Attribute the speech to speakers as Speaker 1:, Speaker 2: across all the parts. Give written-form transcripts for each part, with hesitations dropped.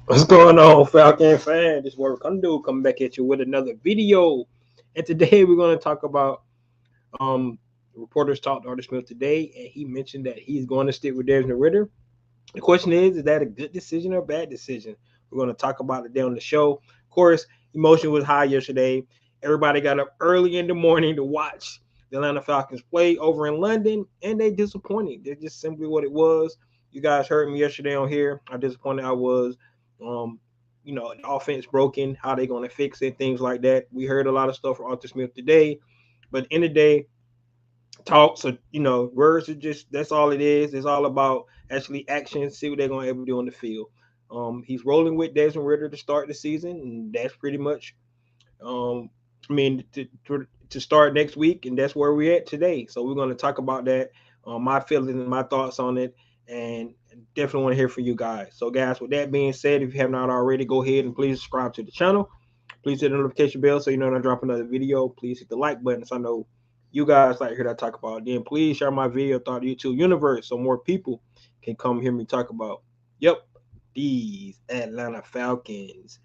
Speaker 1: What's going on, Falcon fan? This is Warwick Kundu coming back at you with another video. And today we're going to talk about reporters talked to Arthur Smith today, and he mentioned that he's going to stick with Desmond Ritter. The question is that a good decision or a bad decision? We're going to talk about it today on the show. Of course, emotion was high yesterday. Everybody got up early in the morning to watch the Atlanta Falcons play over in London, and they disappointed. They're just simply what it was. You guys heard me yesterday on here. How disappointed I was. Um, the offense broken, how they going to fix it, things like that. We heard a lot of stuff from Arthur Smith today, but in the day, talk. So words are just that's all it is. It's all about actually action. See what they're gonna ever do on the field. He's rolling with Desmond Ritter to start the season, and that's pretty much. Um, I mean, to start next week, and that's where we're at today. So we're going to talk about that, my feelings and my thoughts on it, and definitely want to hear from you guys. So, guys, with that being said, if you have not already, go ahead and please subscribe to the channel. Please hit the notification bell so you know when I drop another video. Please hit the like button so I know you guys like to hear that talk about. Then please share my video throughout the YouTube universe so more people can come hear me talk about. Yep, these Atlanta Falcons.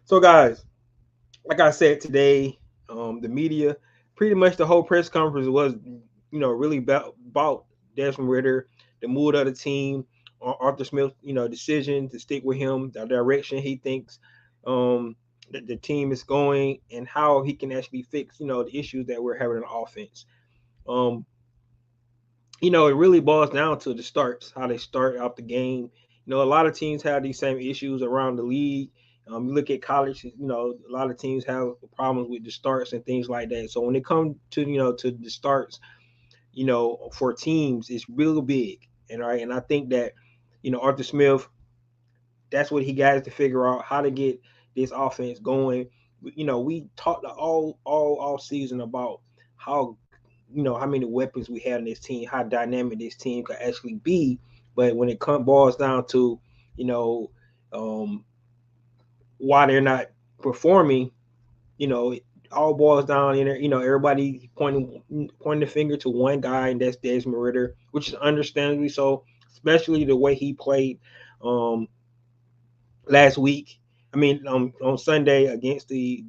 Speaker 1: So, guys, like I said today, the media, pretty much the whole press conference was, really about Desmond Ritter, the mood of the team, Arthur Smith, decision to stick with him, the direction he thinks that the team is going, and how he can actually fix, the issues that we're having in the offense. Um, it really boils down to the starts, how they start out the game. A lot of teams have these same issues around the league. You look at college, a lot of teams have problems with the starts and things like that. So when it comes to, to the starts, for teams, it's real big. And I think that, Arthur Smith, that's what he got to figure out how to get this offense going. We talked all season about how how many weapons we have in this team, how dynamic this team could actually be. But when it boils down to, you know, um, why they're not performing, it all boils down in there. Everybody pointing the finger to one guy, and that's Desmond Ritter, which is understandably so, especially the way he played um, last week. I mean, on Sunday against the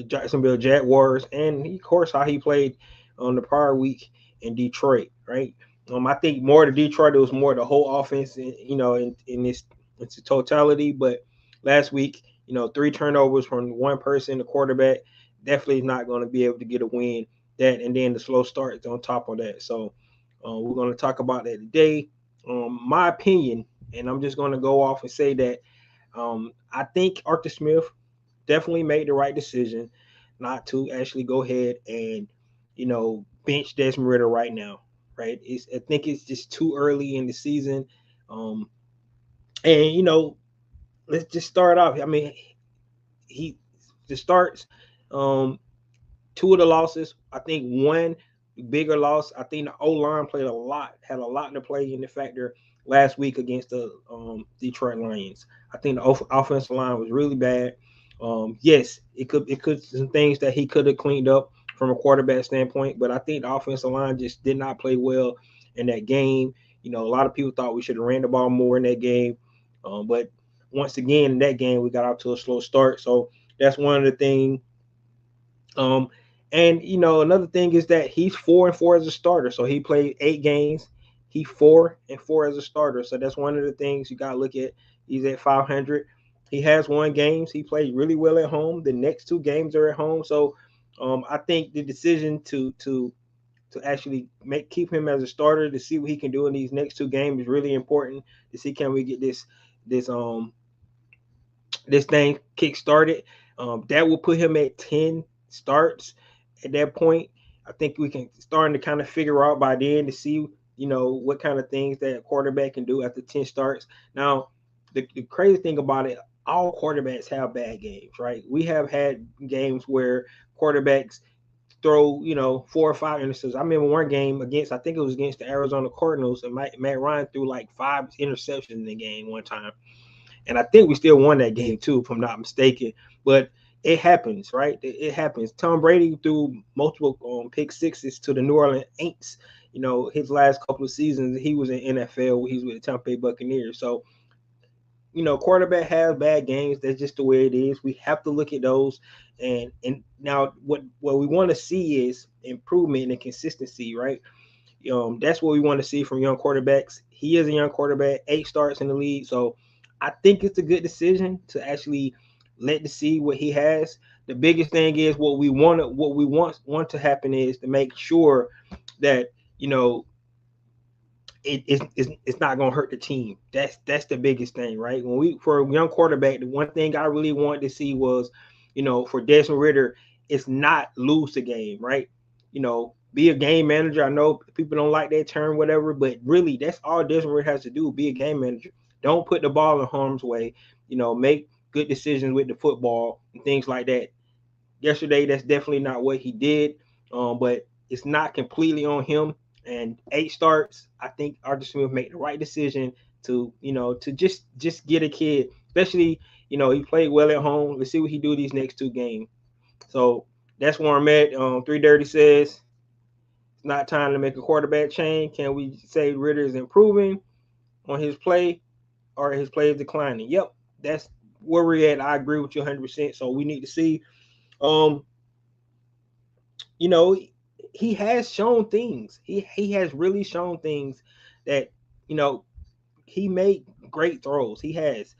Speaker 1: Jacksonville Jaguars, and of course how he played on the prior week in Detroit, right? I think more to Detroit, it was more the whole offense, in this its totality. But last week, three turnovers from one person, the quarterback, definitely is not going to be able to get a win. That and then the slow start on top of that. So we're going to talk about that today. My opinion, and I'm just going to go off and say that I think Arthur Smith definitely made the right decision not to actually go ahead and bench Desmond Ritter right now. Right? I think it's just too early in the season, um, and let's just start off. I mean, he the starts. Um, Two of the losses, I think one bigger loss. I think the O line played had a lot to play in the factor last week against the Detroit Lions. I think the offensive line was really bad. Yes, it could some things that he could have cleaned up from a quarterback standpoint, but I think the offensive line just did not play well in that game. A lot of people thought we should have ran the ball more in that game, but once again in that game we got out to a slow start. So that's one of the things. um, and another thing is that he's 4-4 as a starter. So he played 8 games. He 4-4 as a starter. So that's one of the things you gotta look at. He's at 500. He has won games. He played really well at home. The next 2 games are at home. So I think the decision to actually keep him as a starter to see what he can do in these next 2 games is really important to see can we get this this thing kick started. That will put him at 10 starts at that point. I think we can starting to kind of figure out by then to see, what kind of things that a quarterback can do after 10 starts. Now, the crazy thing about it, all quarterbacks have bad games, right? We have had games where quarterbacks throw, 4 or 5 interceptions. I remember one game against, I think it was against the Arizona Cardinals, and Matt Ryan threw like 5 interceptions in the game one time, and I think we still won that game too, if I'm not mistaken. But it happens, right? It happens. Tom Brady threw multiple pick sixes to the New Orleans Saints. His last couple of seasons, he was in NFL. He's with the Tampa Bay Buccaneers. So quarterback has bad games. That's just the way it is. We have to look at those. And now what we want to see is improvement and consistency, right? That's what we want to see from young quarterbacks. He is a young quarterback, 8 starts in the league, so I think it's a good decision to actually let to see what he has. The biggest thing is what we want to happen is to make sure that it's not going to hurt the team. That's the biggest thing, right? For a young quarterback, the one thing I really wanted to see was, for Desmond Ridder, it's not lose the game, right? Be a game manager. I know people don't like that term, whatever, but really, that's all Desmond Ridder has to do: be a game manager. Don't put the ball in harm's way. Make good decisions with the football and things like that. Yesterday, that's definitely not what he did, but it's not completely on him. And 8 starts, I think Arthur Smith made the right decision to just get a kid, especially he played well at home. Let's see what he do these next 2 games. So that's where I'm at. 330 says it's not time to make a quarterback change. Can we say Ridder is improving on his play, or his play is declining? Yep, that's where we're at. I agree with you 100%. So we need to see. Um, you know, he has shown things. He has really shown things that you know he made great throws. He has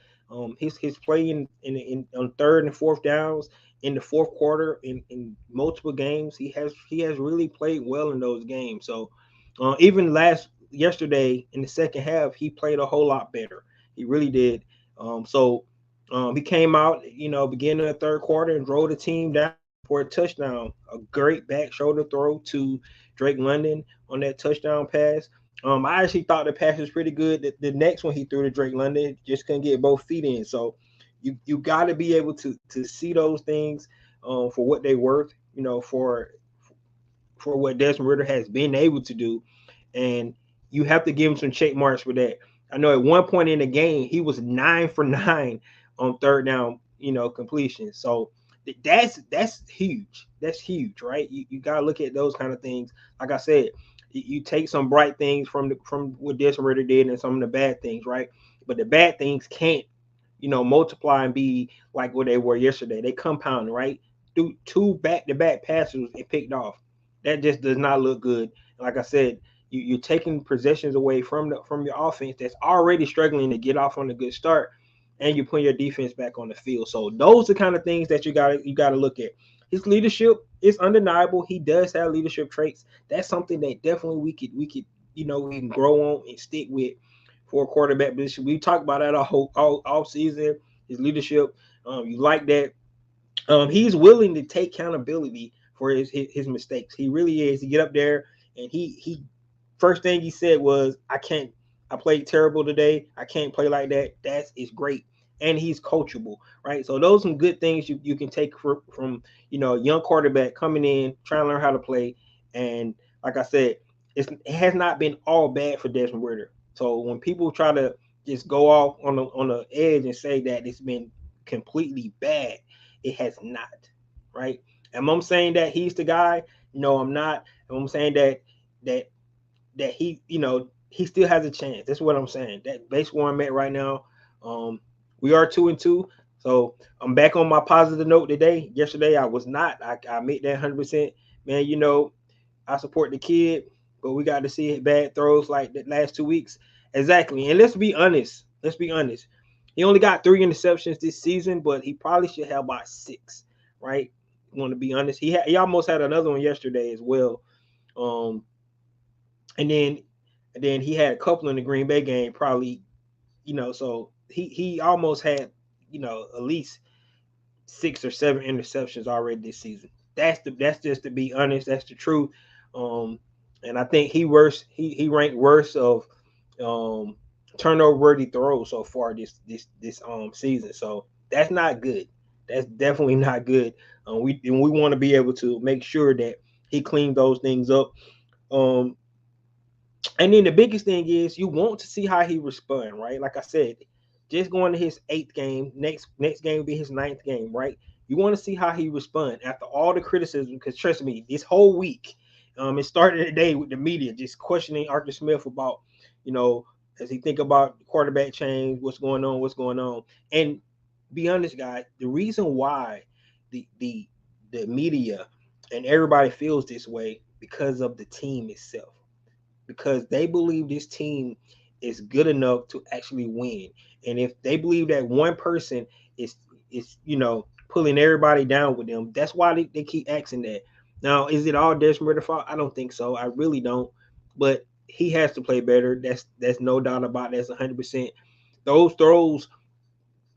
Speaker 1: his play in on third and fourth downs in the fourth quarter in multiple games. He has really played well in those games. So even yesterday in the second half, he played a whole lot better. He really did. He came out, beginning of the third quarter and drove the team down for a touchdown. A great back shoulder throw to Drake London on that touchdown pass. I actually thought the pass was pretty good. The next one he threw to Drake London just couldn't get both feet in. So you got to be able to see those things for what they worth. For what Desmond Ridder has been able to do, and you have to give him some check marks for that. I know at one point in the game he was 9 for 9 on third down, completion. So that's huge. That's huge, right? You got to look at those kind of things. Like I said, you take some bright things from what Desmond Ridder did and some of the bad things, right? But the bad things can't, multiply and be like what they were yesterday. They compound, right? Do 2 back-to-back passes and picked off. That just does not look good. And like I said, you're taking possessions away from your offense that's already struggling to get off on a good start, and you put your defense back on the field. So those are the kind of things that you got to look at. His leadership is undeniable. He does have leadership traits. That's something that definitely we could we can grow on and stick with for a quarterback position. We talked about that all season. His leadership, you like that. He's willing to take accountability for his mistakes. He really is. He get up there and he first thing he said was, I played terrible today. I can't play like that. That is great. And he's coachable, right? So those are some good things you can take from a young quarterback coming in, trying to learn how to play. And like I said, it has not been all bad for Desmond Ridder. So when people try to just go off on the edge and say that it's been completely bad, it has not, right? Am I saying that he's the guy? No, I'm not. I'm saying that he, he still has a chance. That's what I'm saying. That base where I'm at right now, we are 2-2. So I'm back on my positive note today. Yesterday I was not. I admit that 100%. Man, I support the kid, but we got to see bad throws like the last 2 weeks. Exactly. And let's be honest. He only got 3 interceptions this season, but he probably should have about 6, right? Want to be honest. He almost had another one yesterday as well. And then he had a couple in the Green Bay game, probably, so he almost had, at least 6 or 7 interceptions already this season. That's just to be honest. That's the truth. And I think he ranked worse of turnover worthy throws so far this season. So that's not good. That's definitely not good. We want to be able to make sure that he cleaned those things up. And then the biggest thing is you want to see how he respond, right? Like I said, just going to his 8th game, next game will be his 9th game, right? You want to see how he respond after all the criticism, because trust me, this whole week, it started today with the media just questioning Arthur Smith about, as he think about quarterback change, what's going on. And be honest, guys, the reason why the the the media and everybody feels this way because of the team itself, because they believe this team is good enough to actually win. And if they believe that one person is pulling everybody down with them, that's why they keep asking that. Now, is it all Desmond Ritter's fault? I don't think so. I really don't. But he has to play better. That's no doubt about it. That's 100%. Those throws,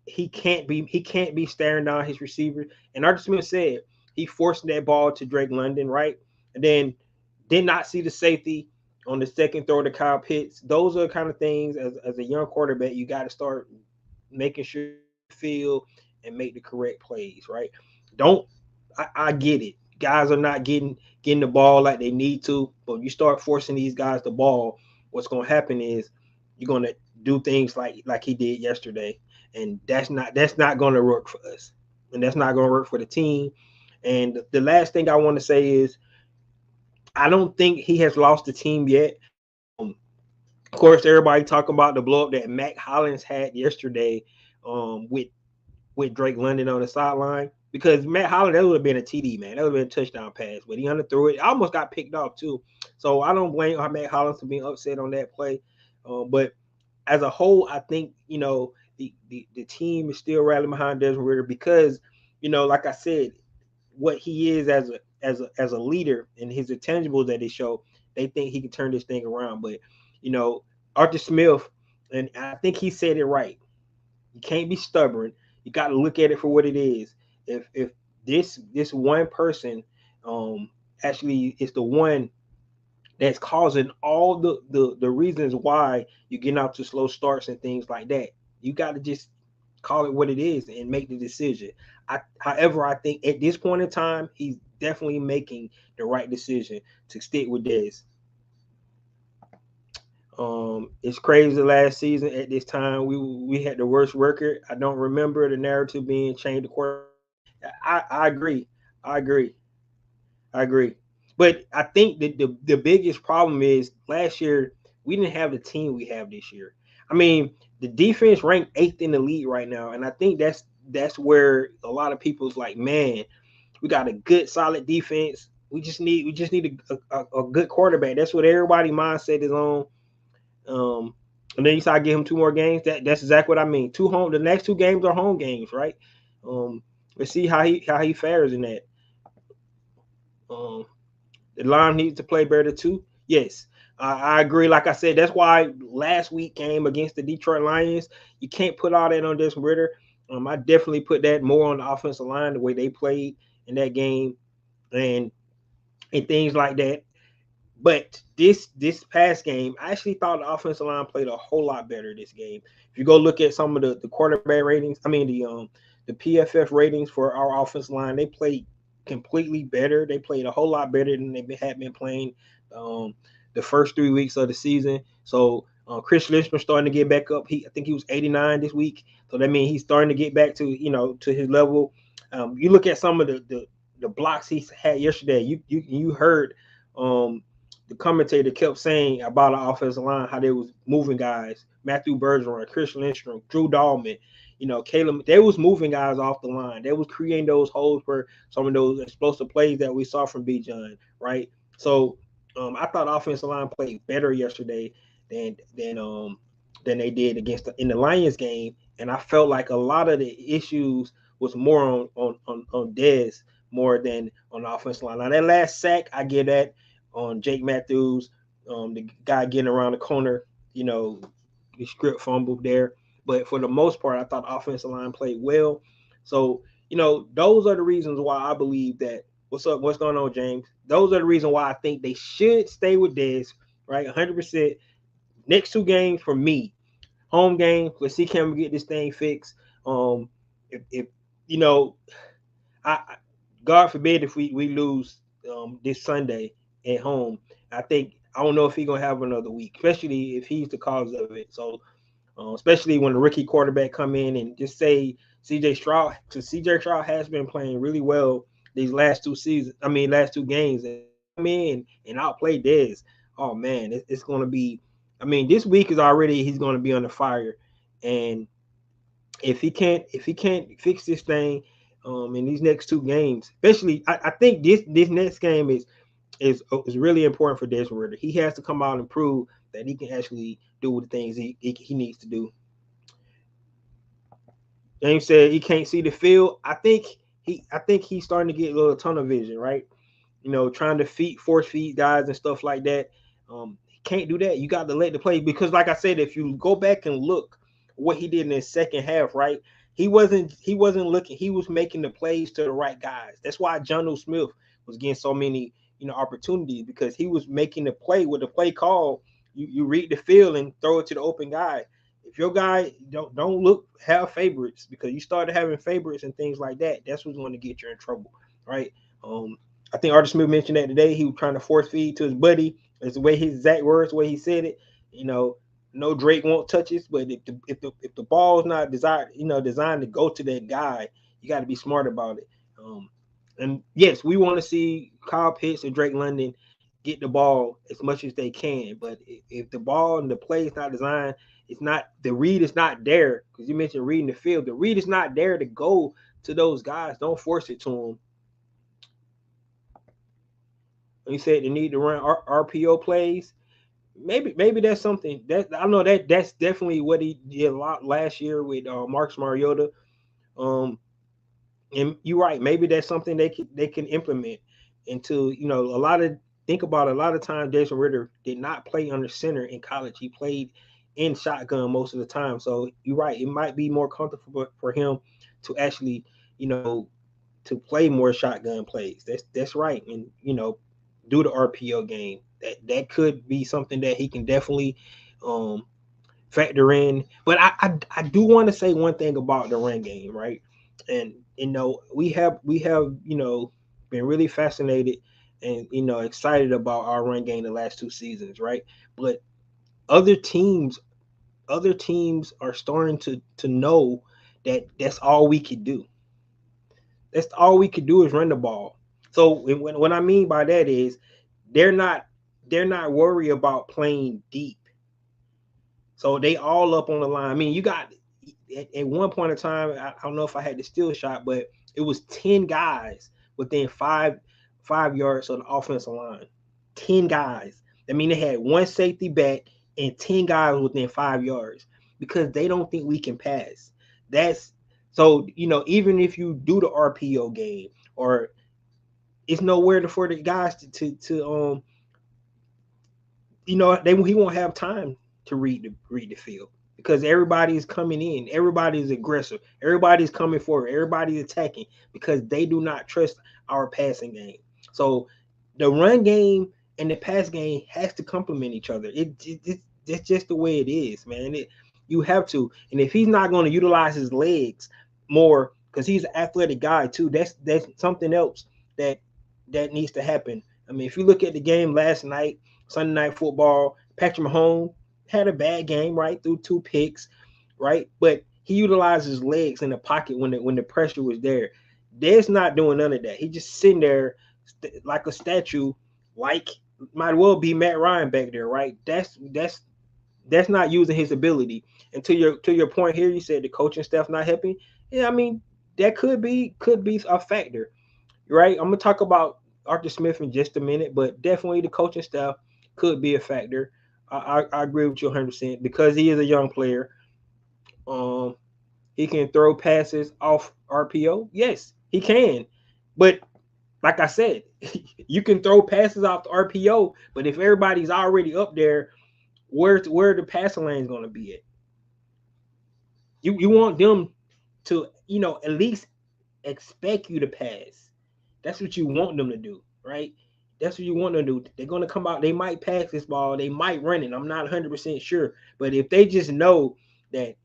Speaker 1: he can't be staring down his receiver. And Arthur Smith said he forced that ball to Drake London, right? And then did not see the safety on the second throw to Kyle Pitts. Those are the kind of things as a young quarterback you got to start making sure you feel and make the correct plays, right? Don't I get it. Guys are not getting the ball like they need to, but you start forcing these guys the ball, what's gonna happen is you're gonna do things like he did yesterday, and that's not gonna work for us, and that's not gonna work for the team. And the last thing I want to say is I don't think he has lost the team yet. Of course, everybody talking about the blow up that Mac Hollins had yesterday with Drake London on the sideline, because Matt Hollins, that would have been a TD, man. That would have been a touchdown pass, but he underthrew it. Almost got picked off too. So I don't blame Matt Hollins for being upset on that play. But as a whole, I think the team is still rallying behind Desmond Ridder because like I said, what he is as a leader and his intangibles that they show, they think he can turn this thing around. But you know, Arthur Smith, and I think he said it right. You can't be stubborn. You got to look at it for what it is. If this one person actually is the one that's causing all the reasons why you're getting out to slow starts and things like that, you got to just call it what it is and make the decision. However, I think at this point in time, he's definitely making the right decision to stick with this. It's crazy. Last season at this time, we had the worst record. I don't remember the narrative being changed. I agree. I agree. I agree. But I think that the biggest problem is last year we didn't have the team we have this year. I mean, the defense ranked eighth in the league right now, and I think that's where a lot of people's like, man, we got a good, solid defense. We just need a good quarterback. That's what everybody mindset is on. And then you start give him two more games. That's exactly what I mean. The next two games are home games, right? Um, let's see how he fares in that. Um, the line needs to play better too. Yes, I agree. Like I said, that's why last week game against the Detroit Lions, you can't put all that on Desmond Ridder. I definitely put that more on the offensive line, the way they played in that game, and things like that. But this past game, I actually thought the offensive line played a whole lot better this game. If you go look at some of the quarterback ratings, I mean the PFF ratings for our offensive line, they played completely better. They played a whole lot better than they had been playing um, the first 3 weeks of the season. So Chris Lishman starting to get back up. I think he was 89 this week. So that means he's starting to get back to his level. You look at some of the blocks he had yesterday. You heard the commentator kept saying about the offensive line how they was moving guys. Matthew Bergeron, Chris Lindstrom, Drew Dahlman, Caleb. They was moving guys off the line. They was creating those holes for some of those explosive plays that we saw from Bijan, right? So I thought offensive line played better yesterday than than they did in the Lions game, and I felt like a lot of the issues was more on Dez more than on the offensive line. Now that last sack, I get that on Jake Matthews, the guy getting around the corner, the script fumble there. But for the most part, I thought the offensive line played well. So, those are the reasons why I believe that. What's up? What's going on, James? Those are the reasons why I think they should stay with Dez, right? 100%. Next two games for me, home game. Let's see, can we get this thing fixed? If I God forbid if we lose this Sunday at home, I don't know if he's gonna have another week, especially if he's the cause of it. So, especially when the rookie quarterback come in and just say CJ Stroud, because CJ Stroud has been playing really well these last two games, and come in and outplay Dez. Oh man, it's gonna be I mean, this week is already he's going to be under fire, and if he can't fix this thing in these next two games, especially I think this next game is really important for Desmond Ridder. He has to come out and prove that he can actually do the things he needs to do. James said he can't see the field. I think he's starting to get a little tunnel vision, right? You know, trying to force feed guys and stuff like that. He can't do that. You got to let the play, because, like I said, if you go back and look what he did in the second half, right? He wasn't looking. He was making the plays to the right guys. That's why Jonnu Smith was getting so many opportunities, because he was making the play with the play call. You read the field and throw it to the open guy. If your guy don't have favorites, because you started having favorites and things like that, that's what's going to get you in trouble, right? I think Arthur Smith mentioned that today. He was trying to force feed to his buddy. It's the way his exact words, the way he said it. No Drake won't touch it, but if the ball is not designed to go to that guy, you got to be smart about it. And yes, we want to see Kyle Pitts and Drake London get the ball as much as they can. But if the ball and the play is not designed, the read is not there, because you mentioned reading the field. The read is not there to go to those guys. Don't force it to them. You said they need to run RPO plays. Maybe that's something that I know that's definitely what he did a lot last year with Marcus Mariota. And you're right. Maybe that's something they can implement into a lot of times Jason Ridder did not play under center in college. He played in shotgun most of the time. So you're right. It might be more comfortable for him to actually to play more shotgun plays. That's right. And do the RPO game. That could be something that he can definitely factor in. But I do want to say one thing about the run game, right? And we have been really fascinated and excited about our run game the last two seasons, right? But other teams are starting to know that that's all we could do. That's all we could do is run the ball. So what I mean by that is they're not worried about playing deep. So they all up on the line. I mean, you got at one point in time, I don't know if I had the steal shot, but it was 10 guys within five yards of the offensive line. 10 guys. I mean, they had one safety back and 10 guys within 5 yards, because they don't think we can pass. That's so, even if you do the RPO game, or it's nowhere for the guys to he won't have time to read the field, because everybody's coming in, everybody's aggressive, everybody's coming forward, everybody's attacking, because they do not trust our passing game. So the run game and the pass game has to complement each other. It's just the way it is, man. You have to. And if he's not going to utilize his legs more, because he's an athletic guy too, that's something else that needs to happen. I mean, if you look at the game last night, Sunday Night Football, Patrick Mahomes had a bad game, right? Threw 2 picks, right? But he utilized his legs in the pocket when the pressure was there. Dez not doing none of that. He just sitting there like a statue, like might well be Matt Ryan back there, right? That's not using his ability. And to your point here, you said the coaching staff not helping. Yeah, I mean, that could be a factor, right? I'm gonna talk about Arthur Smith in just a minute, but definitely the coaching staff could be a factor. I agree with you 100%, because he is a young player. He can throw passes off RPO. Yes, he can. But like I said, you can throw passes off the RPO, but if everybody's already up there, where the passing lane is going to be at? You want them to at least expect you to pass. That's what you want them to do, right? That's what you want them to do. They're going to come out. They might pass this ball. They might run it. I'm not 100% sure. But if they just know that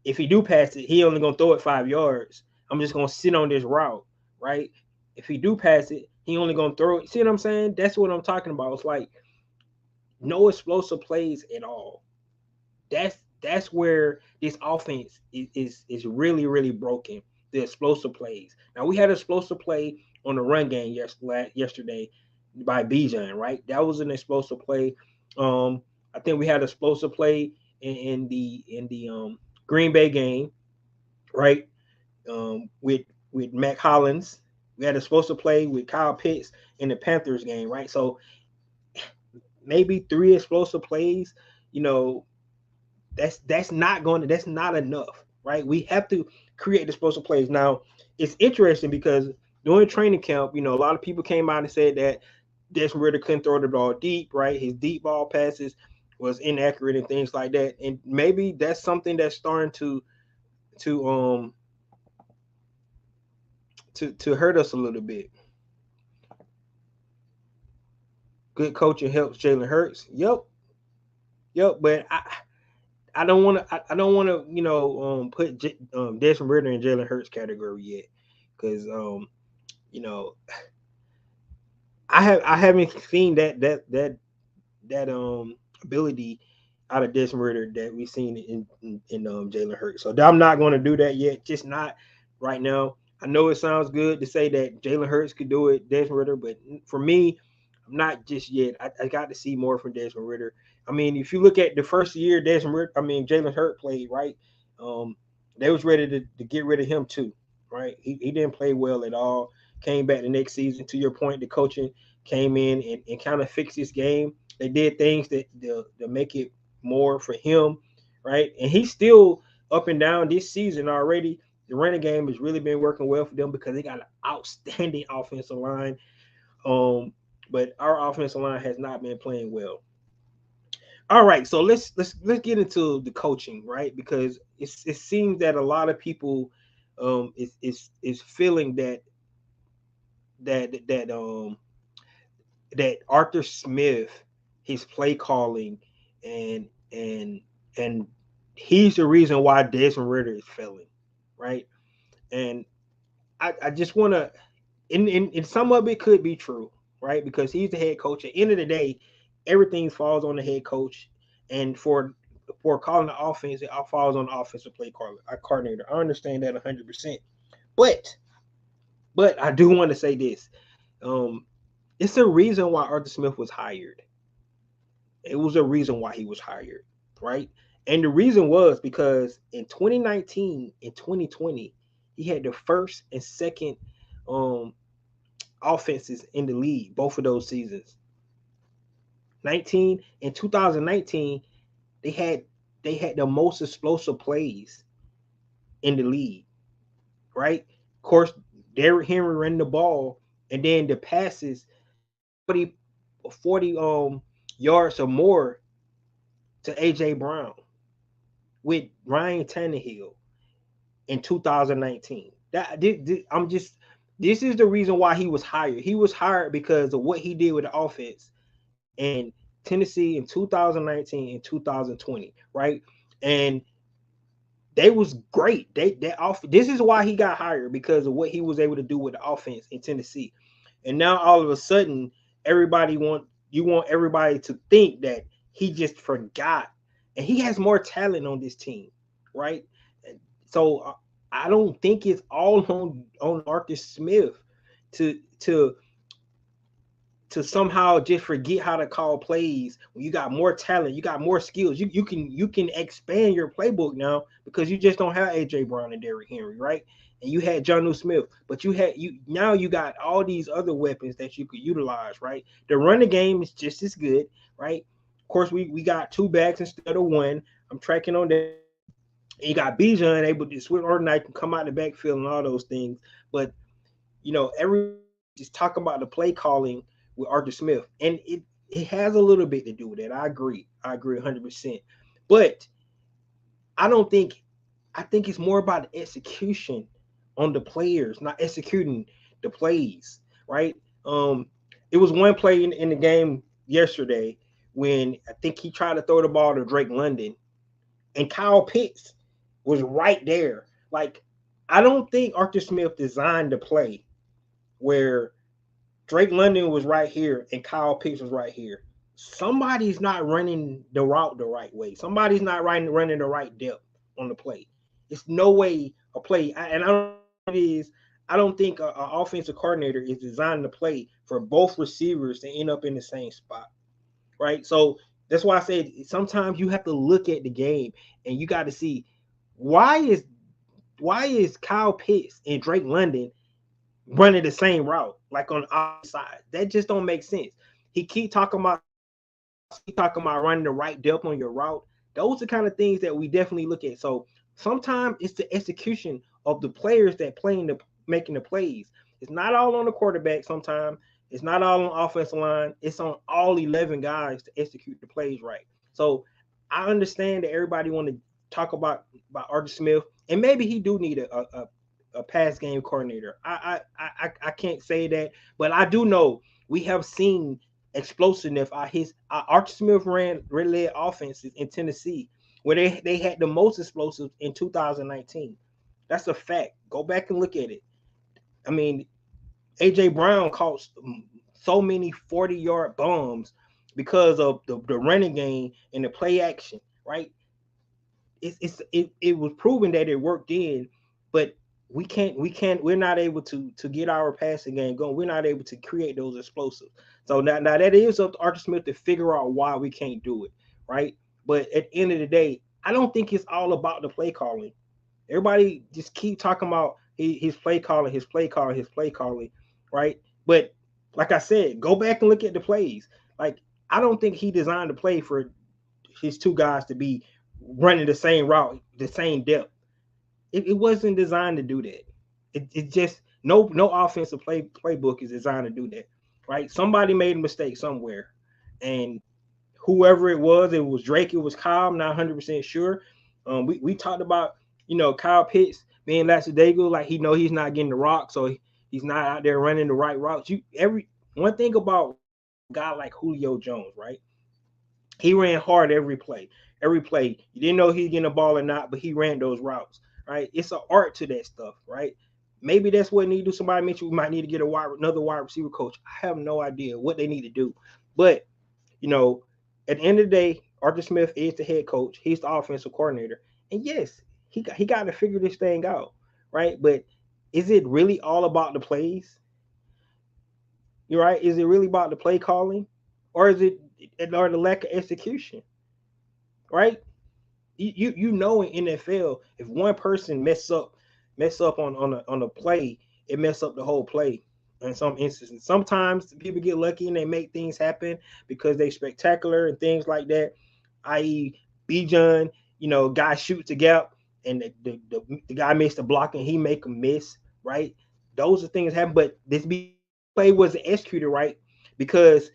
Speaker 1: if he do pass it, he only going to throw it 5 yards. I'm just going to sit on this route, right? If he do pass it, he only going to throw it. See what I'm saying? That's what I'm talking about. It's like no explosive plays at all. That's where this offense is really, really broken. The explosive plays. Now, we had an explosive play on the run game yesterday by Bijan, right? That was an explosive play. I think we had explosive play in the Green Bay game, right? With Mac Hollins. We had explosive play with Kyle Pitts in the Panthers game, right? So maybe 3 explosive plays, you know, that's not enough, right? We have to create explosive plays. Now, it's interesting because during training camp, a lot of people came out and said that Desmond Ritter couldn't throw the ball deep, right? His deep ball passes was inaccurate and things like that. And maybe that's something that's starting to to hurt us a little bit. Good coaching helps Jalen Hurts. Yep. But I don't want to. I don't want to. Put Desmond Ritter in Jalen Hurts category yet, because you know, I haven't seen that ability out of Desmond Ritter that we've seen in Jalen Hurts. So I'm not going to do that yet. Just not right now. I know it sounds good to say that Jalen Hurts could do it, Desmond Ritter, but for me, I'm not just yet. I got to see more from Desmond Ritter. I mean, if you look at the first year Jalen Hurts played, right? Um, they was ready to get rid of him too, right? He didn't play well at all. Came back the next season. To your point, the coaching came in and kind of fixed his game. They did things that make it more for him, right? And he's still up and down this season already. The running game has really been working well for them because they got an outstanding offensive line. Um, but our offensive line has not been playing well. All right, so let's get into the coaching, right? Because it seems that a lot of people is feeling that that um that Arthur Smith, his play calling, and and and he's the reason why Desmond Ritter is failing, right? And I just want to, in some of it could be true, right? Because he's the head coach. At the end of the day, everything falls on the head coach, and for calling the offense, it all falls on the offensive play coordinator. I understand that 100%, but I do want to say this. Um, it's a reason why Arthur Smith was hired. It was a reason why he was hired, right? And the reason was because in 2019 and 2020, he had the first and second um, offenses in the league, both of those seasons. 19 in 2019, they had the most explosive plays in the league, right? Of course, Derrick Henry ran the ball, and then the passes 40, 40 yards or more to AJ Brown with Ryan Tannehill in 2019. I'm just this is the reason why he was hired. He was hired because of what he did with the offense in Tennessee in 2019 and 2020, right? And they was great. This is why he got hired, because of what he was able to do with the offense in Tennessee. And now all of a sudden, you want everybody to think that he just forgot, and he has more talent on this team, right? So I don't think it's all on Arthur Smith to to to somehow just forget how to call plays when you got more talent, you got more skills. You can expand your playbook now because you just don't have AJ Brown and Derrick Henry, right? And you had Jonnu Smith, but you got all these other weapons that you could utilize, right? The running game is just as good, right? Of course, we got two backs instead of one. I'm tracking on that. And you got Bijan able to switch overnight, can come out the backfield and all those things. But every just talk about the play calling with Arthur Smith, and it has a little bit to do with it. I agree 100%, but I don't think I think it's more about the execution on the players, not executing the plays, right? Um, it was one play in the game yesterday when I think he tried to throw the ball to Drake London, and Kyle Pitts was right there. Like, I don't think Arthur Smith designed the play where Drake London was right here and Kyle Pitts was right here. Somebody's not running the route the right way. Somebody's not running the right depth on the play. It's no way a play, and I don't know what it is. I don't think an offensive coordinator is designing the play for both receivers to end up in the same spot, right? So That's why I said sometimes you have to look at the game and you got to see why is Kyle Pitts and Drake London running the same route like on the opposite side. That just don't make sense. He talking about running the right depth on your route. Those are kind of things that we definitely look at. So sometimes it's the execution of the players that playing the making the plays. It's not all on the quarterback. Sometimes it's not all on offensive line. It's on all 11 guys to execute the plays right. So I understand that everybody want to talk about Arthur Smith, and maybe he do need a pass game coordinator. I can't say that, but I do know we have seen explosiveness. Arthur Smith ran led offenses in Tennessee where they had the most explosives in 2019. That's a fact. Go back and look at it. I mean, AJ Brown caught so many 40-yard bombs because of the running game and the play action, right? It was proven that it worked in, but we're not able to get our passing game going. We're not able to create those explosives. So now that is up to Arthur Smith to figure out why we can't do it, right? But at the end of the day, I don't think it's all about the play calling. Everybody just keep talking about his play calling, his play calling, his play calling, right? But like I said, go back and look at the plays. Like I don't think he designed the play for his two guys to be running the same route, the same depth. It wasn't designed to do that. It just no offensive playbook is designed to do that, right? Somebody made a mistake somewhere, and whoever it was Drake, it was Kyle. I'm not 100% sure. We talked about Kyle Pitts being lackadaisical, like he's not getting the rock, so he's not out there running the right routes. One thing about a guy like Julio Jones, right? He ran hard every play. Every play, you didn't know he was getting the ball or not, but he ran those routes, right? It's an art to that stuff, right? Maybe that's what need to do. Somebody mentioned we might need to get another wide receiver coach. I have no idea what they need to do, but at the end of the day, Arthur Smith is the head coach. He's the offensive coordinator, and yes, he got to figure this thing out, right? But is it really all about the plays? You're right. Is it really about the play calling, or is it or the lack of execution? Right? You know in NFL, if one person mess up on a play, it mess up the whole play. In some instances, sometimes people get lucky and they make things happen because they spectacular and things like that. I.e., Bijan, guy shoots the gap and the guy makes the block and he make a miss. Right? Those are things happen, but this play wasn't executed right because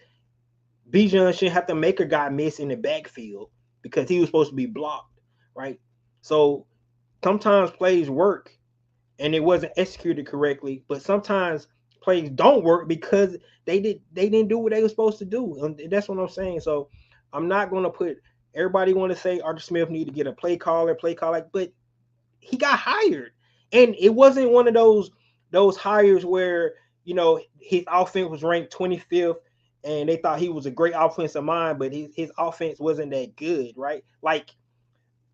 Speaker 1: Bijan shouldn't have to make a guy miss in the backfield because he was supposed to be blocked, right? So sometimes plays work and it wasn't executed correctly, but sometimes plays don't work because they didn't do what they were supposed to do. And that's what I'm saying. So I'm not going to put everybody want to say Arthur Smith need to get a play caller, but he got hired, and it wasn't one of those hires where his offense was ranked 25th and they thought he was a great offensive mind, but his offense wasn't that good, right? Like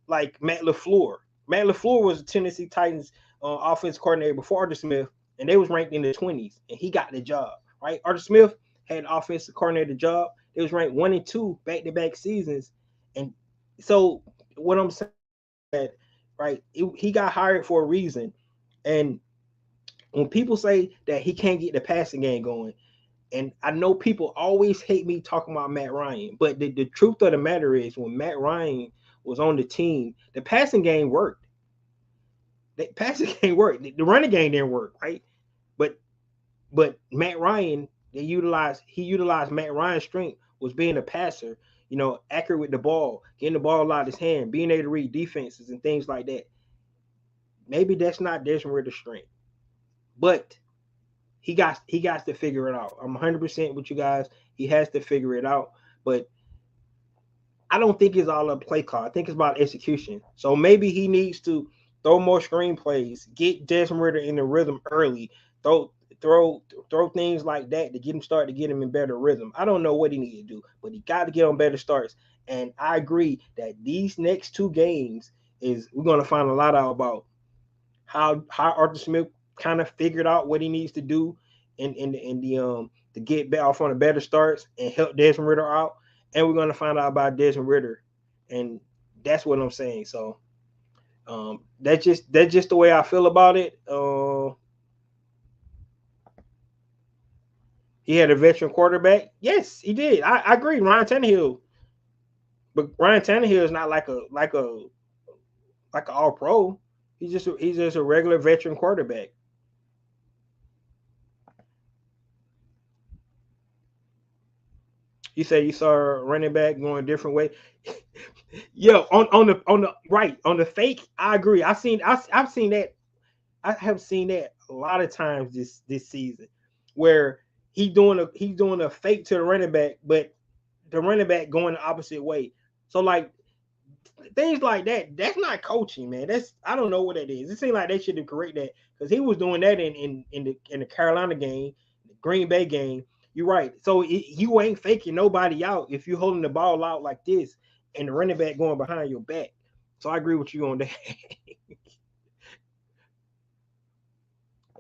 Speaker 1: Matt LaFleur. Matt LaFleur was a Tennessee Titans offense coordinator before Arthur Smith, and they was ranked in the 20s, and he got the job, right? Arthur Smith had an offensive coordinator job. They was ranked 1 and 2 back-to-back seasons, and so what I'm saying that right, he got hired for a reason, and when people say that he can't get the passing game going, and I know people always hate me talking about Matt Ryan, but the truth of the matter is when Matt Ryan was on the team, the passing game worked. The passing game worked. The running game didn't work, right? But Matt Ryan, he utilized Matt Ryan's strength was being a passer, accurate with the ball, getting the ball out of his hand, being able to read defenses and things like that. Maybe that's not Desmond Ritter's strength, but he got to figure it out. I'm 100% with you guys. He has to figure it out, but I don't think it's all a play call. I think it's about execution. So maybe he needs to throw more screenplays, get Desmond Ritter in the rhythm early, throw things like that to get him in better rhythm. I don't know what he needs to do, but he got to get on better starts. And I agree that these next two games we're going to find a lot out about how Arthur Smith kind of figured out what he needs to do in the to get off on a better starts and help Desmond Ritter out. and we're gonna find out about Desmond Ritter, and that's what I'm saying. So that's just the way I feel about it. He had a veteran quarterback. Yes, he did. I agree. Ryan Tannehill, but Ryan Tannehill is not like an all pro. He's just a regular veteran quarterback. You say you saw a running back going a different way. Yo, on the right on the fake, I agree. I've seen that. I have seen that a lot of times this season, where he's doing a fake to the running back, but the running back going the opposite way. So like things like that, that's not coaching, man. That's I don't know what that is. It seems like they should have corrected that because he was doing that in the Carolina game, the Green Bay game. You're right. So you ain't faking nobody out if you're holding the ball out like this and the running back going behind your back. So I agree with you on that.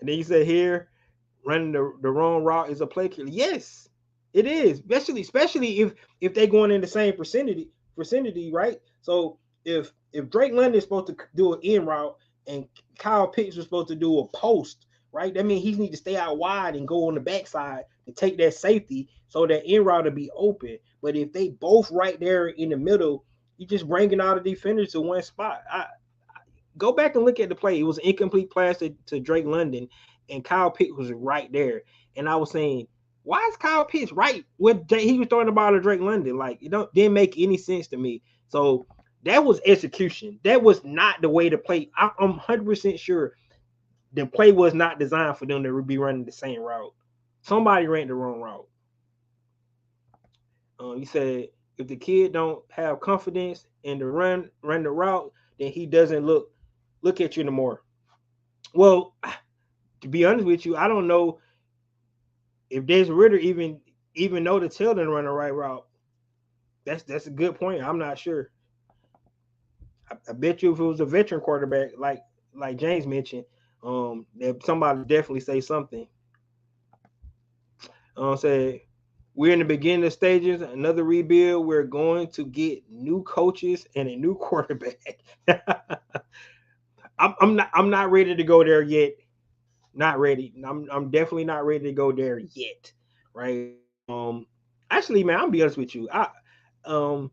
Speaker 1: And then you said here, running the wrong route is a play killer. Yes, it is. Especially if they going in the same vicinity, right? So if Drake London is supposed to do an in route and Kyle Pitts was supposed to do a post, right? That means he need to stay out wide and go on the backside to take that safety so that in route will be open. But if they both right there in the middle, you just bringing all the defenders to one spot. I go back and look at the play. It was an incomplete pass to Drake London, and Kyle Pitts was right there. And I was saying, why is Kyle Pitts right when he was throwing the ball to Drake London? Like, it didn't make any sense to me. So that was execution. That was not the way to play. I'm 100% sure the play was not designed for them to be running the same route. Somebody ran the wrong route. You said if the kid don't have confidence in the run the route, then he doesn't look at you no more. Well, to be honest with you, I don't know if Desmond Ritter even know to tell them to run the right route. That's a good point. I'm not sure. I bet you if it was a veteran quarterback like James mentioned, that somebody definitely say something. Say we're in the beginning stages, another rebuild. We're going to get new coaches and a new quarterback. I'm not ready to go there yet. Not ready. I'm definitely not ready to go there yet. Right. Actually, man, I'll be honest with you. Um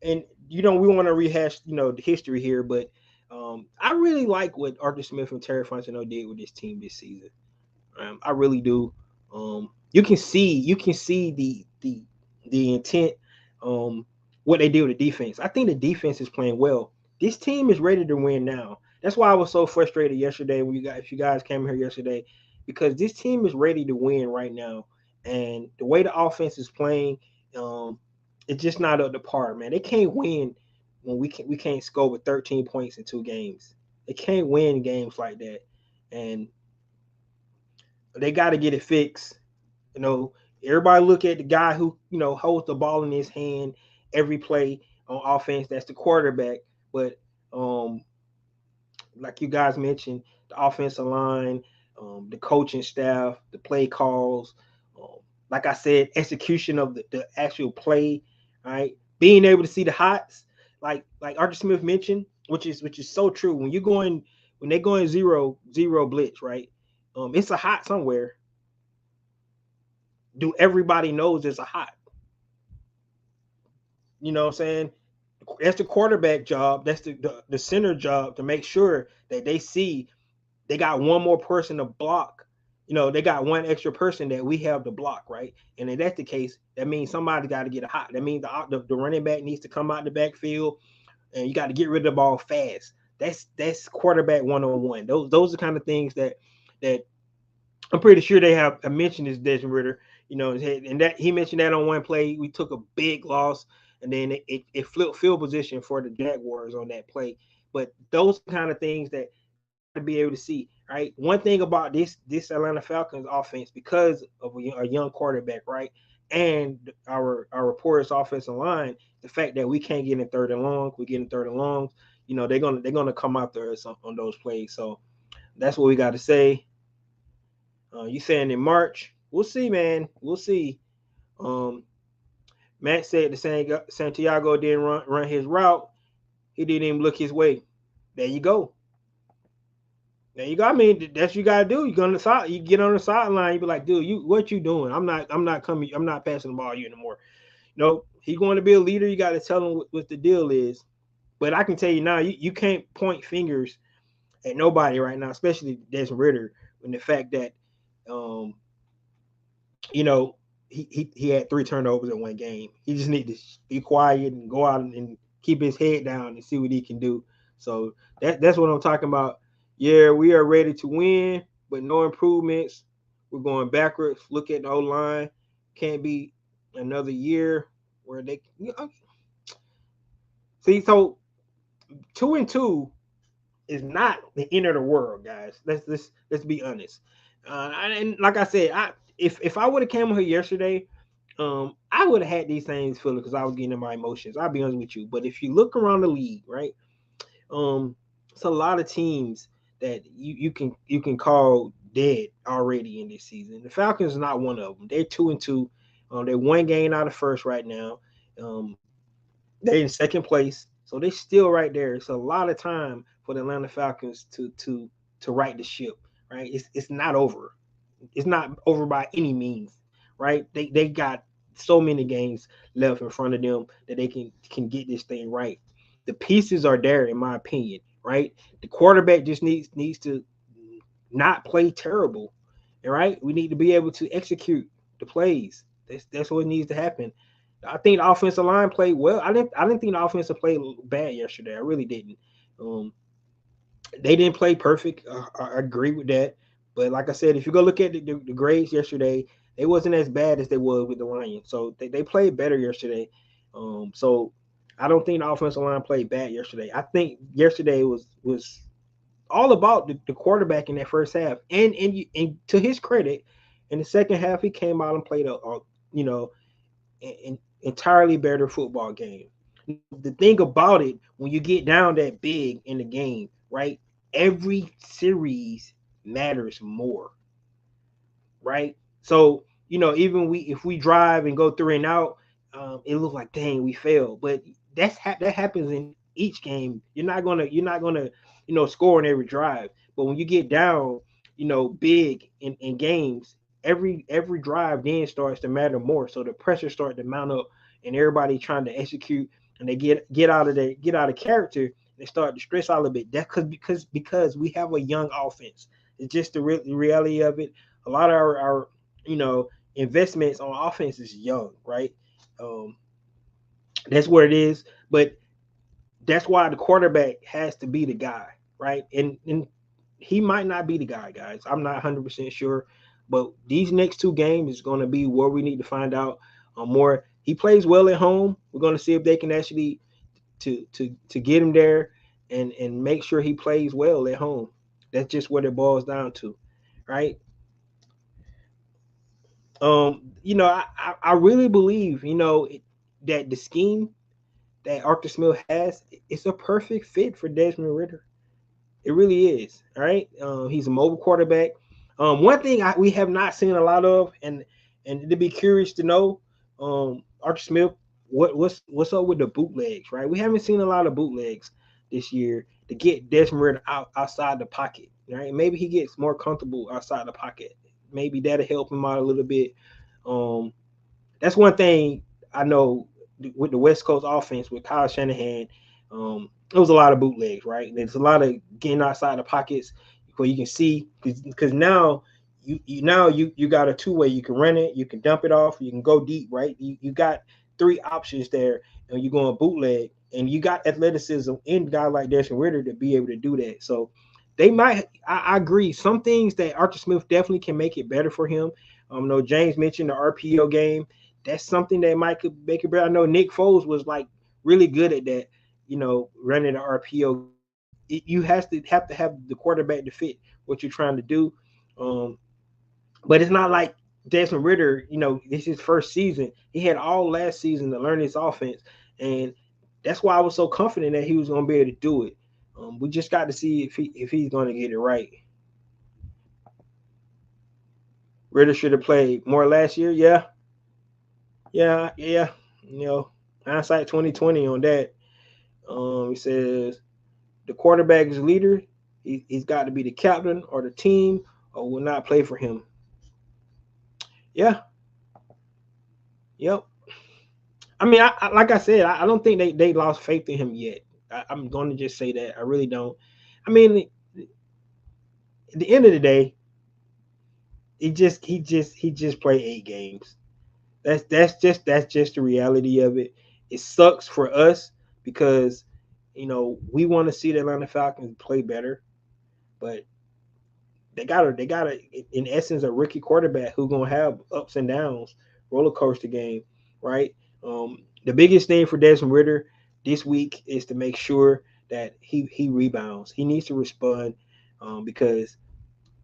Speaker 1: and we want to rehash, the history here, but I really like what Arthur Smith and Terry Fontenot did with this team this season. I really do. You can see the intent, what they did with the defense. I think the defense is playing well. This team is ready to win now. That's why I was so frustrated yesterday if you guys came here yesterday, because this team is ready to win right now, and the way the offense is playing, um, it's just not up to par, man. They can't win when we can't score with 13 points in 2 games. They can't win games like that, and they got to get it fixed. You know, everybody look at the guy who holds the ball in his hand every play on offense. That's the quarterback. But um, like you guys mentioned, the offensive line, the coaching staff, the play calls, like I said, execution of the actual play, right? Being able to see the hots, like Arthur Smith mentioned, which is so true. When they go in zero blitz, right? It's a hot somewhere. Do everybody knows it's a hot? You know what I'm saying? That's the quarterback job. That's the center job to make sure that they see they got one more person to block. They got one extra person that we have to block, right? And if that's the case, that means somebody got to get a hot. That means the running back needs to come out the backfield, and you got to get rid of the ball fast. That's quarterback 101. Those are the kind of things that I'm pretty sure they have mentioned this Desmond Ritter. And that he mentioned that on one play. We took a big loss, and then it flipped field position for the Jaguars on that play. But those kind of things that to be able to see, right? One thing about this Atlanta Falcons offense, because of a young quarterback, right, and our porous offensive line, the fact that we can't get in third and long, we get in third and longs, they're gonna come out there on those plays. So that's what we got to say. You saying in March? We'll see, man. We'll see. Um, Matt said the Santiago didn't run his route. He didn't even look his way. There you go. There you go. I mean, that's what you gotta do. You go on the side, you get on the sideline, you be like, dude, what you doing? I'm not passing the ball to you anymore. No, he's going to be a leader. You got to tell him what the deal is. But I can tell you now, you can't point fingers at nobody right now, especially Desmond Ridder, when the fact that um, you know, he had 3 turnovers in one game. He just need to be quiet and go out and keep his head down and see what he can do. So that's what I'm talking about. Yeah, we are ready to win, but no improvements. We're going backwards. Look at the O line. Can't be another year where they see. So 2-2 is not the end of the world, guys. Let's be honest. And like I said, if I would have came here yesterday, I would have had these things feeling because I was getting in my emotions. I'll be honest with you. But if you look around the league, right, it's a lot of teams that you can call dead already in this season. The Falcons is not one of them. They're 2-2. They're 1 game out of first right now. They're in second place, so they're still right there. It's a lot of time for the Atlanta Falcons to right the ship. Right, it's not over. It's not over by any means. Right, they got so many games left in front of them that they can get this thing right. The pieces are there, in my opinion. Right, the quarterback just needs to not play terrible. All right, we need to be able to execute the plays. That's what needs to happen. I think the offensive line played well. I didn't think the offensive played bad yesterday. I really didn't. Um, they didn't play perfect. I agree with that. But like I said, if you go look at the grades yesterday, they wasn't as bad as they were with the Lions. So they played better yesterday. So I don't think the offensive line played bad yesterday. I think yesterday was all about the quarterback in that first half. And to his credit, in the second half, he came out and played a you know an entirely better football game. The thing about it, when you get down that big in the game, right? Every series matters more, right? So even if we drive and go 3 and out, it looks like dang we failed, but that happens in each game. You're not gonna score in every drive, but when you get down, big in games, every drive then starts to matter more. So the pressure starts to mount up, and everybody trying to execute, and they get out of character. They start to stress out a little bit. That's because we have a young offense. It's just the reality of it. A lot of our investments on offense is young, right? Um, that's what it is. But that's why the quarterback has to be the guy, right? And he might not be the guy, guys. I'm not 100% sure. But these next 2 games is going to be where we need to find out more. He plays well at home. We're going to see if they can actually to get him there and make sure he plays well at home. That's just what it boils down to, right? I really believe, that the scheme that Arthur Smith has, it's a perfect fit for Desmond Ridder. It really is. All right. He's a mobile quarterback. One thing we have not seen a lot of, and to be curious to know, Arthur Smith, what's up with the bootlegs, right? We haven't seen a lot of bootlegs this year to get Desmond Ridder outside the pocket, right? Maybe he gets more comfortable outside the pocket. Maybe that'll help him out a little bit. Um, that's one thing I know with the West Coast offense with Kyle Shanahan. It was a lot of bootlegs, right? There's a lot of getting outside the pockets where you can see because now you got a 2-way. You can run it, you can dump it off, you can go deep, right? You got 3 options there, and you're going bootleg, and you got athleticism in a guy like Desmond Ridder to be able to do that. So they might. I agree. Some things that Arthur Smith definitely can make it better for him. No, James mentioned the RPO game. That's something that might could make it better. I know Nick Foles was like really good at that. Running the RPO. You have to have the quarterback to fit what you're trying to do. But it's not like Desmond Ridder. This is his first season. He had all last season to learn his offense, and that's why I was so confident that he was going to be able to do it. We just got to see if he's going to get it right. Ridder should have played more last year. Yeah. hindsight 2020 on that. He says the quarterback is leader. He's got to be the captain or the team, or will not play for him. Yeah. Yep. I mean, like I said, I don't think they lost faith in him yet. I'm going to just say that. I really don't. I mean, at the end of the day, he just played 8 games. That's just the reality of it. It sucks for us because we want to see the Atlanta Falcons play better, but they got a in essence a rookie quarterback who's gonna have ups and downs, roller coaster game, right? The biggest thing for Desmond Ritter this week is to make sure that he rebounds. He needs to respond because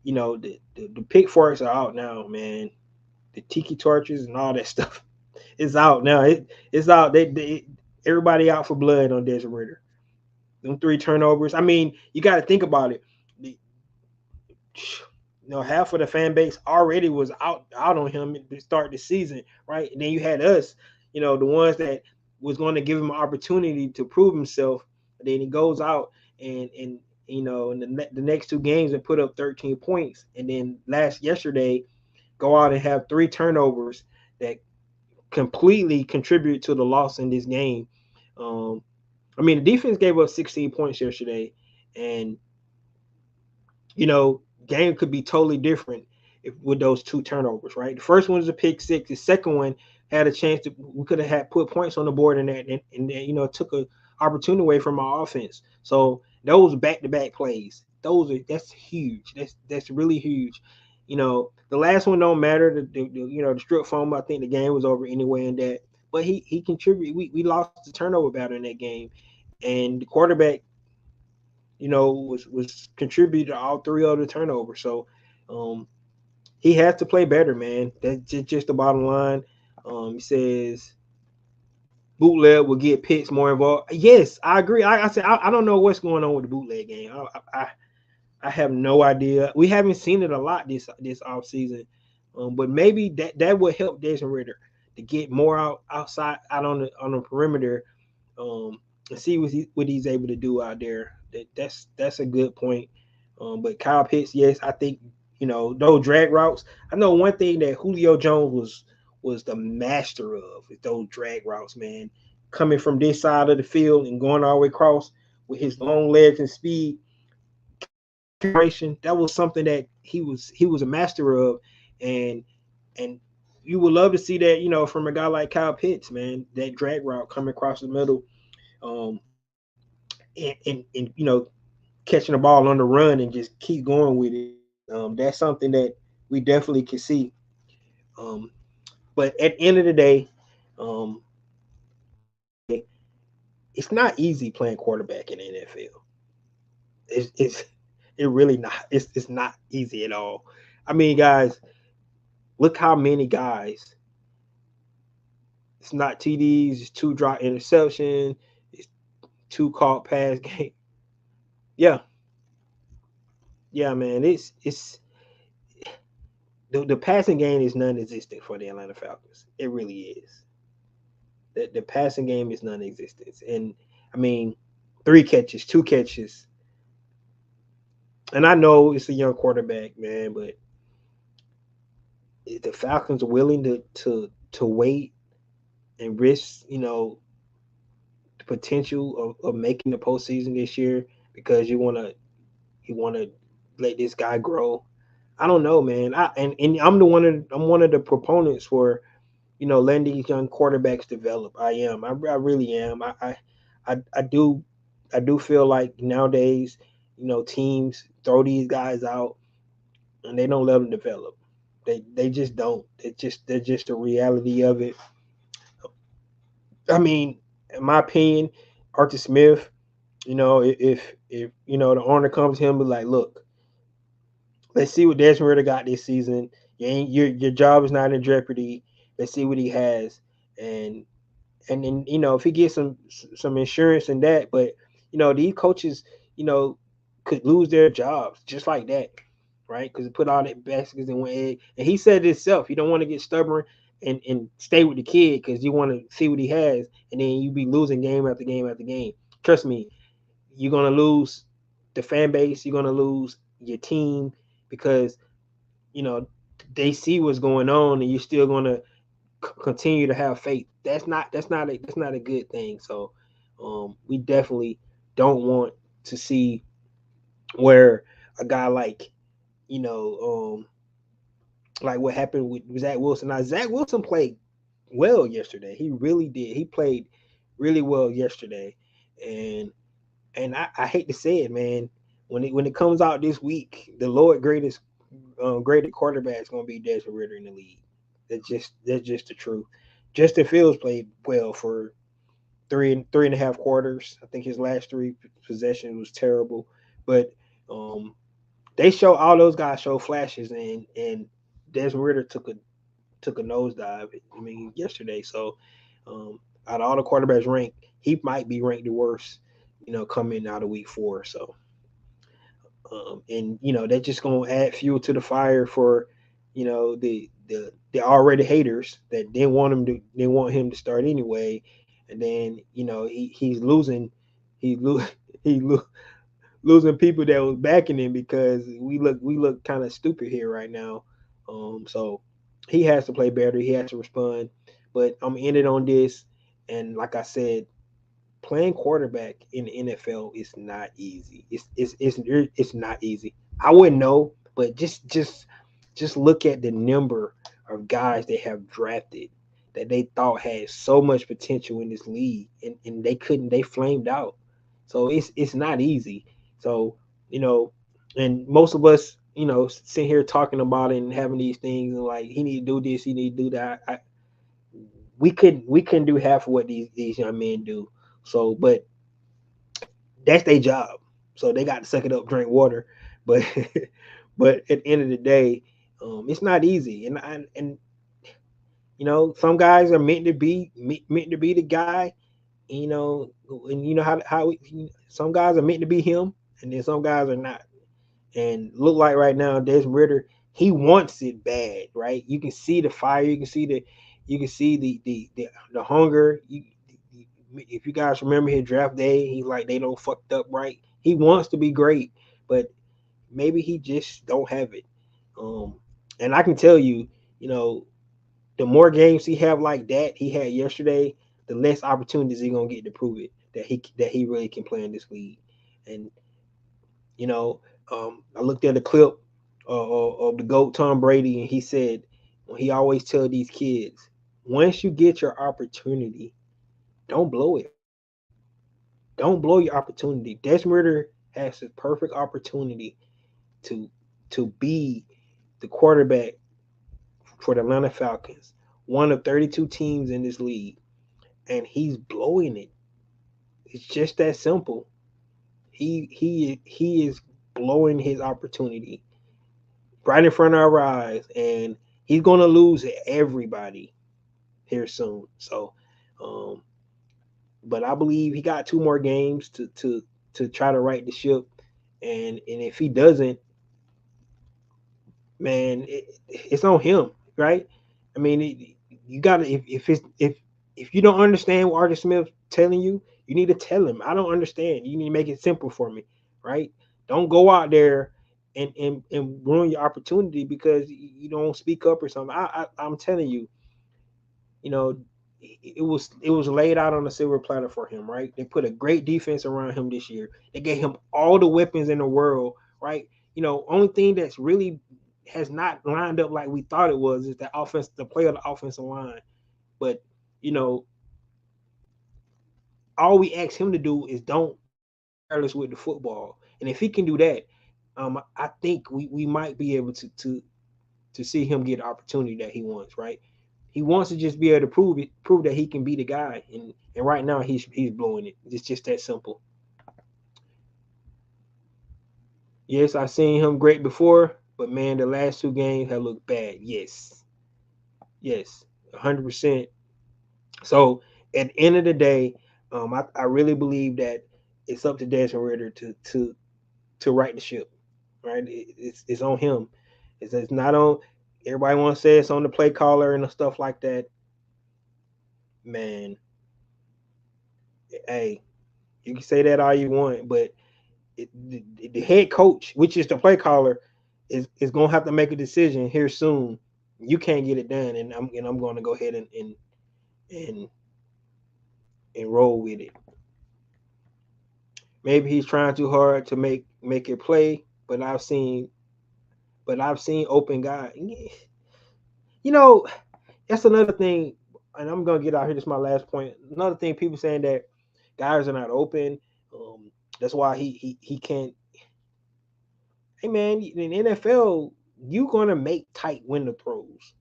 Speaker 1: the pick forks are out now, man. The tiki torches and all that stuff is out now. It's out. They everybody out for blood on Desmond Ritter. Them 3 turnovers. I mean, you got to think about it. Half of the fan base already was out on him to start the season, right? And then you had us, the ones that was going to give him an opportunity to prove himself. And then he goes out and in the next 2 games and put up 13 points, and then yesterday go out and have 3 turnovers that completely contribute to the loss in this game. I mean, the defense gave up 16 points yesterday, and game could be totally different with those 2 turnovers, right? The first one was a pick six. The second one had a chance we could have had put points on the board in that, and took a opportunity away from our offense. So those back-to-back plays, that's huge. That's really huge. The last one don't matter. The strip fumble, I think the game was over anyway in that. But he contributed. We lost the turnover battle in that game, and the quarterback was contributed to all 3 other turnovers. So he has to play better, man. That's just the bottom line. He says bootleg will get Pitts more involved. Yes, I agree. I said I don't know what's going on with the bootleg game. I have no idea. We haven't seen it a lot this offseason. But maybe that would help Desmond Ritter to get more outside out on the perimeter, and see what he's able to do out there. That's a good point. But Kyle Pitts, yes, I think those drag routes. I know one thing that Julio Jones was the master of is those drag routes, man. Coming from this side of the field and going all the way across with his long legs and speed. That was something that he was a master of, and you would love to see that from a guy like Kyle Pitts, man. That drag route coming across the middle, and catching the ball on the run and just keep going with it. That's something that we definitely can see. But at the end of the day, it's not easy playing quarterback in the NFL. It really not. It's not easy at all. I mean, guys, look how many guys. It's not TDs. It's 2 drop interception. It's 2 caught pass game. Yeah, man. It's the passing game is non-existent for the Atlanta Falcons. It really is. The passing game is non-existent, and I mean, 3 catches, 2 catches. And I know it's a young quarterback, man, but if the Falcons are willing to wait and risk, the potential of making the postseason this year because you want to let this guy grow. I don't know, man. I'm one of the proponents for letting these young quarterbacks develop. I am. I really am. I do feel like nowadays, teams throw these guys out and they don't let them develop. They just don't. They're just the reality of it. I mean, in my opinion, Arthur Smith, if the owner comes to him and be like, look, let's see what Desmond Ritter got this season. Your job is not in jeopardy. Let's see what he has, and then if he gets some insurance and that, but these coaches could lose their jobs just like that, right? Because they put all that baskets in one egg. And he said it himself. He don't want to get stubborn and stay with the kid because you want to see what he has, and then you be losing game after game after game. Trust me, you're gonna lose the fan base. You're gonna lose your team because you know they see what's going on, and you're still gonna continue to have faith. That's not a good thing. So we definitely don't want to see where a guy like you know like what happened with Zach Wilson. Now Zach Wilson played well yesterday. He really did. He played really well yesterday, and I hate to say it, man. When it comes out this week, the Lord greatest graded quarterback is going to be Desmond Ritter in the league. That's just the truth. Justin Fields played well for three and a half quarters. I think his last three possessions was terrible, but um, they show all those guys show flashes, and Desmond Ritter took a nosedive. I mean, yesterday. So out of all the quarterbacks ranked, he might be ranked the worst. Coming out of week 4. So and they're just gonna add fuel to the fire for the already haters that they want him to start anyway, and then he's losing he lo- he lo- losing people that was backing him because we look kind of stupid here right now. So he has to play better. He has to respond. But I'm gonna end it on this, and like I said, playing quarterback in the NFL is not easy. It's not easy. I wouldn't know, but just look at the number of guys they have drafted that they thought had so much potential in this league, and they flamed out. So it's not easy. So you know, and most of us sitting here talking about it and having these things and like he need to do this, he need to do that. We couldn't do half of what these young men do. So, but that's their job. So they got to suck it up, drink water. But but at the end of the day, it's not easy. And some guys are meant to be the guy. You know, and how some guys are meant to be him, and then some guys are not. And look like right now, Desmond Ritter, he wants it bad, right? You can see the fire, you can see the hunger. If you guys remember his draft day, he like they don't fucked up right. He wants to be great, but maybe he just don't have it. Um, and I can tell you, you know, the more games he have like that he had yesterday, the less opportunities he gonna get to prove it that he really can play in this league. And you know, I looked at a clip of the GOAT Tom Brady, and he said, when he always tell these kids, once you get your opportunity, don't blow it. Don't blow your opportunity. Desmond Ritter has the perfect opportunity to to be the quarterback for the Atlanta Falcons, one of 32 teams in this league, and he's blowing it. It's just that simple. He is blowing his opportunity right in front of our eyes, and he's going to lose everybody here soon. So, um, but I believe he got 2 more games to try to right the ship, and if he doesn't, man, it's on him, right? I mean, you got to if you don't understand what Arthur Smith's telling you, you need to tell him I don't understand. You need to make it simple for me, right? Don't go out there and ruin your opportunity because you don't speak up or something. I'm telling you, you know, it was laid out on a silver platter for him, right? They put a great defense around him this year. They gave him all the weapons in the world, right? Only thing that's really has not lined up like we thought it was is the play of the offensive line. But you know, all we ask him to do is don't be careless with the football, and if he can do that, I think we might be able to see him get the opportunity that he wants, right? He wants to just be able to prove that he can be the guy, and right now he's blowing it. It's just that simple. Yes, I've seen him great before, but man, the last 2 games have looked bad. Yes, 100%. So at the end of the day, I really believe that it's up to Desmond Ritter to right the ship, right? It's on him. It's not on. Everybody wants to say it's on the play caller and stuff like that. Man, hey, you can say that all you want, but the head coach, which is the play caller, is gonna have to make a decision here soon. You can't get it done, and I'm going to go ahead and and roll with it. Maybe he's trying too hard to make it play, but I've seen open guys. You know, that's another thing, and I'm gonna get out here. This is my last point. Another thing, people saying that guys are not open. That's why he can't. Hey man, in the NFL, you're gonna make tight window throws.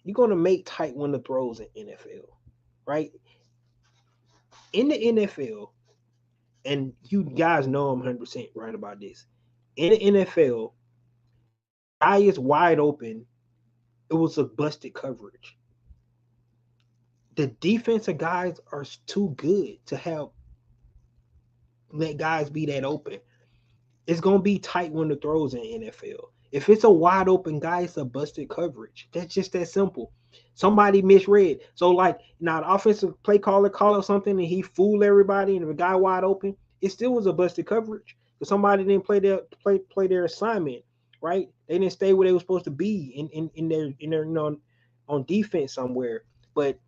Speaker 1: You're gonna make tight window throws in NFL, right? In the NFL, and you guys know I'm 100% right about this. In the NFL, guy is wide open. It was a busted coverage. The defensive guys are too good to have let guys be that open. It's gonna be tight when the throws in the NFL. If it's a wide open guy, it's a busted coverage. That's just that simple. Somebody misread. So like now the offensive play caller call or something and he fooled everybody and the guy wide open, it still was a busted coverage. Because somebody didn't play their assignment, right? They didn't stay where they were supposed to be in their on defense somewhere. But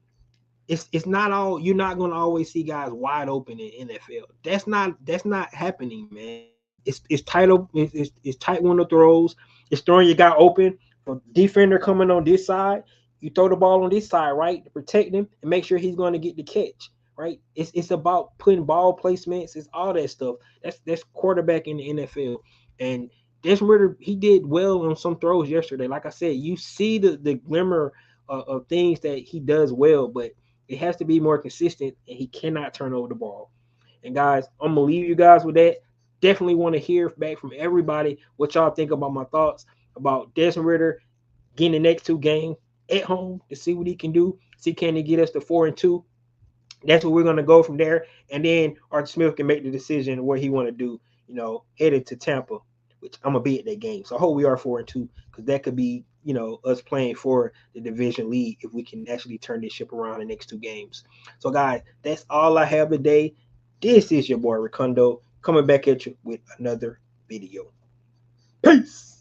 Speaker 1: it's not all you're not gonna always see guys wide open in NFL. That's not happening, man. It's tight up. It's tight when the throws. It's throwing your guy open. For defender coming on this side, you throw the ball on this side, right, to protect him and make sure he's going to get the catch, right? It's about putting ball placements. It's all that stuff. That's quarterback in the NFL, and Desmond Ritter he did well on some throws yesterday. Like I said, you see the glimmer of things that he does well, but it has to be more consistent, and he cannot turn over the ball. And guys, I'm gonna leave you guys with that. Definitely want to hear back from everybody what y'all think about my thoughts about Desmond Ritter getting the next two games at home to see what he can do. See can he get us to 4-2. That's what we're gonna go from there. And then Arthur Smith can make the decision what he want to do. Headed to Tampa, which I'm gonna be at that game. So I hope we are 4-2 because that could be us playing for the division lead if we can actually turn this ship around the next two games. So guys, that's all I have today. This is your boy Ricondo coming back at you with another video. Peace.